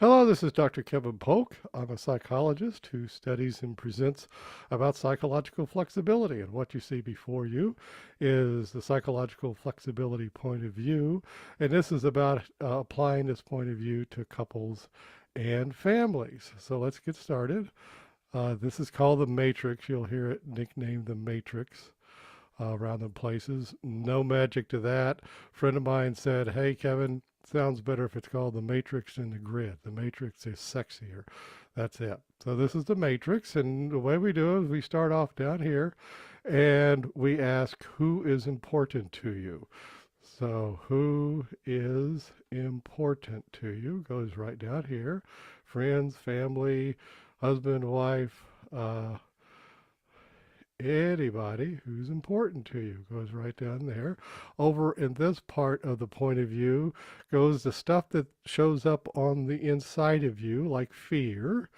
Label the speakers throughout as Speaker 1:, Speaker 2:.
Speaker 1: Hello, this is Dr. Kevin Polk. I'm a psychologist who studies and presents about psychological flexibility. And what you see before you is the psychological flexibility point of view. And this is about applying this point of view to couples and families. So let's get started. This is called the matrix. You'll hear it nicknamed the matrix around in places. No magic to that. A friend of mine said, "Hey, Kevin, sounds better if it's called the matrix than the grid. The matrix is sexier." That's it. So this is the matrix, and the way we do it is we start off down here and we ask, who is important to you? So who is important to you goes right down here. Friends, family, husband, wife, anybody who's important to you goes right down there. Over in this part of the point of view goes the stuff that shows up on the inside of you, like fear,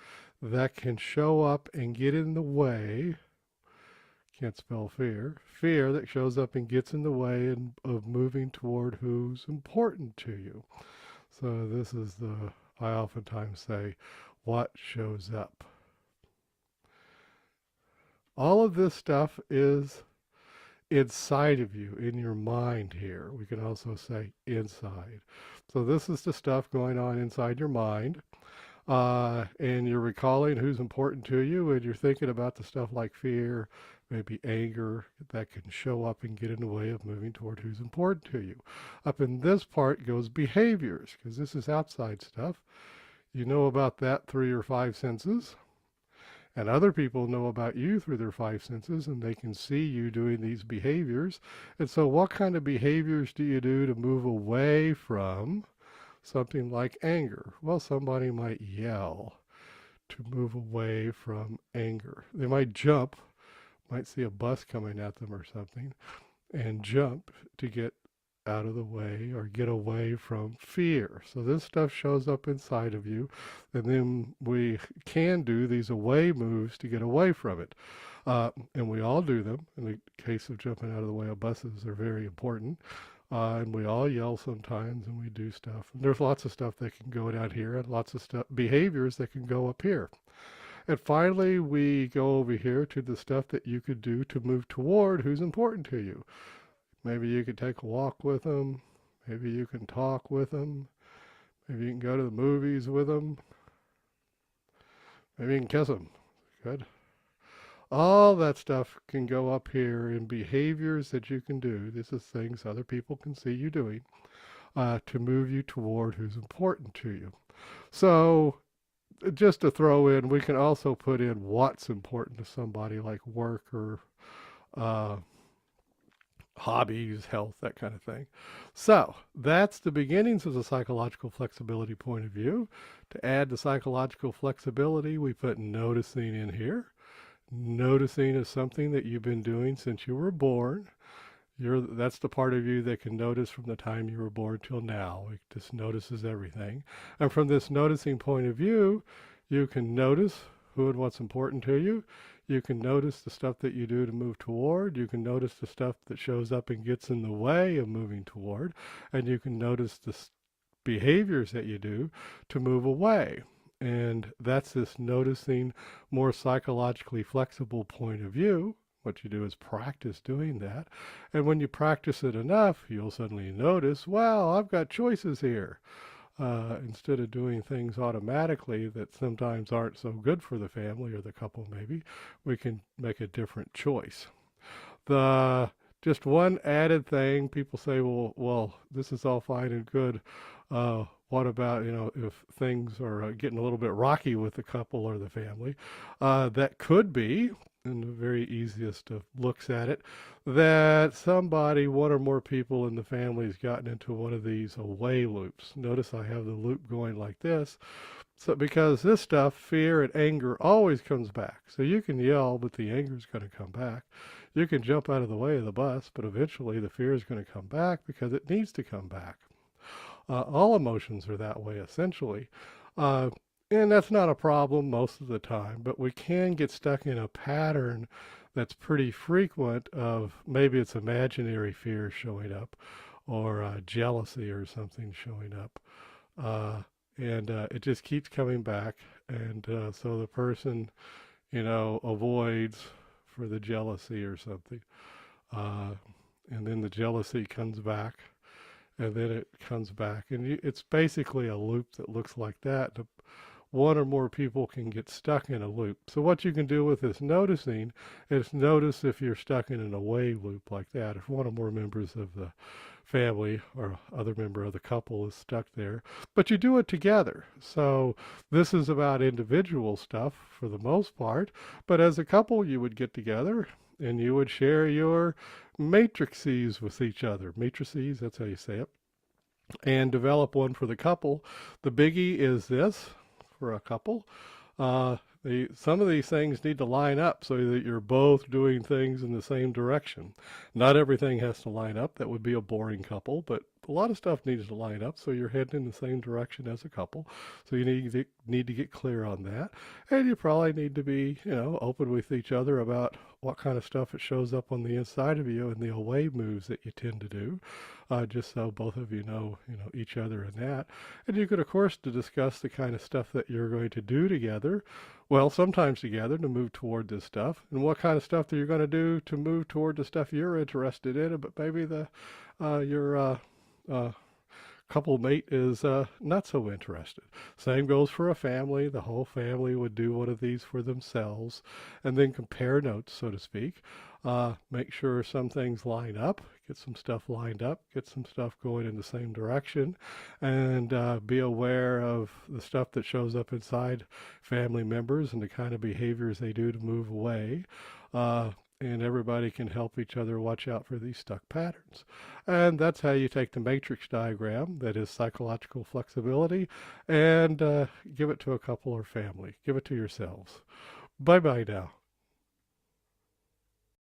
Speaker 1: that can show up and get in the way. Can't spell fear. Fear that shows up and gets in the way of moving toward who's important to you. So this is I oftentimes say, what shows up. All of this stuff is inside of you, in your mind here. We can also say inside. So this is the stuff going on inside your mind. And you're recalling who's important to you, and you're thinking about the stuff like fear, maybe anger, that can show up and get in the way of moving toward who's important to you. Up in this part goes behaviors, because this is outside stuff. You know about that through your five senses. And other people know about you through their five senses, and they can see you doing these behaviors. And so what kind of behaviors do you do to move away from something like anger? Well, somebody might yell to move away from anger. They might jump, might see a bus coming at them or something, and jump to get out of the way or get away from fear. So this stuff shows up inside of you, and then we can do these away moves to get away from it. And we all do them. In the case of jumping out of the way of buses, they're very important. And we all yell sometimes, and we do stuff. And there's lots of stuff that can go down here, and lots of stuff, behaviors that can go up here. And finally, we go over here to the stuff that you could do to move toward who's important to you. Maybe you could take a walk with them. Maybe you can talk with them. Maybe you can go to the movies with them. Maybe you can kiss them. Good. All that stuff can go up here in behaviors that you can do. This is things other people can see you doing to move you toward who's important to you. So just to throw in, we can also put in what's important to somebody, like work or hobbies, health, that kind of thing. So that's the beginnings of the psychological flexibility point of view. To add the psychological flexibility, we put noticing in here. Noticing is something that you've been doing since you were born. That's the part of you that can notice from the time you were born till now. It just notices everything. And from this noticing point of view, you can notice who and what's important to you. You can notice the stuff that you do to move toward. You can notice the stuff that shows up and gets in the way of moving toward. And you can notice the behaviors that you do to move away. And that's this noticing, more psychologically flexible point of view. What you do is practice doing that. And when you practice it enough, you'll suddenly notice, wow, I've got choices here. Instead of doing things automatically that sometimes aren't so good for the family or the couple, maybe, we can make a different choice. Just one added thing, people say, well, this is all fine and good. What about, if things are getting a little bit rocky with the couple or the family? That could be, in the very easiest of looks at it, that somebody, one or more people in the family, has gotten into one of these away loops. Notice I have the loop going like this. So because this stuff, fear and anger, always comes back. So you can yell, but the anger is going to come back. You can jump out of the way of the bus, but eventually the fear is going to come back because it needs to come back. All emotions are that way, essentially. And that's not a problem most of the time, but we can get stuck in a pattern that's pretty frequent of maybe it's imaginary fear showing up or jealousy or something showing up. and it just keeps coming back. And so the person, avoids for the jealousy or something. Uh, and then the jealousy comes back, and then it comes back. And it's basically a loop that looks like that. One or more people can get stuck in a loop. So what you can do with this noticing is notice if you're stuck in an away loop like that. If one or more members of the family or other member of the couple is stuck there, but you do it together. So this is about individual stuff for the most part, but as a couple you would get together and you would share your matrices with each other. Matrices, that's how you say it. And develop one for the couple. The biggie is this for a couple. Uh, some of these things need to line up so that you're both doing things in the same direction. Not everything has to line up. That would be a boring couple, but a lot of stuff needs to line up so you're heading in the same direction as a couple. So you need to get clear on that. And you probably need to be, open with each other about what kind of stuff it shows up on the inside of you and the away moves that you tend to do, just so both of you know each other in that. And you could, of course, to discuss the kind of stuff that you're going to do together. Well, sometimes together to move toward this stuff, and what kind of stuff that you're going to do to move toward the stuff you're interested in, but maybe your couple mate is not so interested. Same goes for a family. The whole family would do one of these for themselves and then compare notes, so to speak. Make sure some things line up, get some stuff lined up, get some stuff going in the same direction, and be aware of the stuff that shows up inside family members and the kind of behaviors they do to move away. And everybody can help each other watch out for these stuck patterns. And that's how you take the matrix diagram, that is psychological flexibility, and give it to a couple or family. Give it to yourselves. Bye-bye now.